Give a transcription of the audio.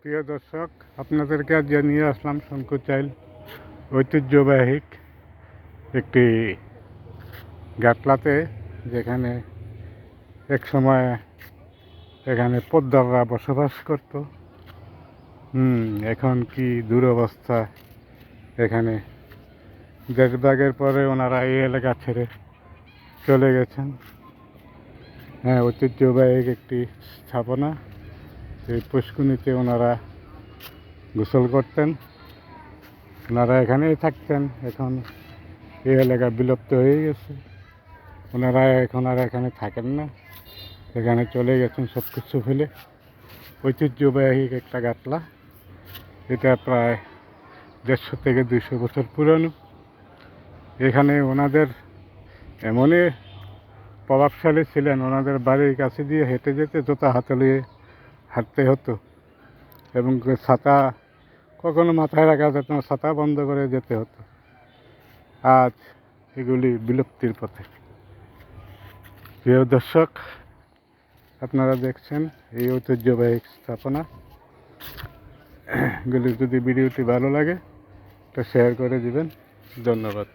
প্রিয় দর্শক, আপনাদেরকে আজ জানিয়ে আসলাম শঙ্কুচাইল ঐতিহ্যবাহী একটি গাটলাতে, যেখানে এক সময় এখানে পোদ্দাররা বসবাস করত। এখন কি দুরবস্থা। এখানে দেশভাগের পরে ওনারা এই এলাকা ছেড়ে চলে গেছেন। ঐতিহ্যবাহী একটি স্থাপনা। এই পুষ্কুনিতে ওনারা গোসল করতেন, ওনারা এখানেই থাকতেন। এখন এই এলাকা বিলুপ্ত হয়ে গেছে, ওনারা এখন আর এখানে থাকেন না, এখানে চলে গেছেন সব কিছু ফেলে। ঐতিহ্যবাহী একটা গাটলা, এটা প্রায় 150 থেকে 200 বছর পুরানো। এখানে ওনাদের এমনই প্রভাবশালী ছিলেন, ওনাদের বাড়ির কাছে দিয়ে হেঁটে যেতে জুতা হাতে নিয়ে হাঁটতে হতো, এবং ছাতা কখনো মাথায় রাখা যেত না, ছাতা বন্ধ করে যেতে হতো। আজ এগুলি বিলুপ্তির পথে। প্রিয় দর্শক, আপনারা দেখছেন এই ঐতিহ্যবাহী স্থাপনা। এগুলি যদি ভিডিওটি ভালো লাগে তো শেয়ার করে দিবেন। ধন্যবাদ।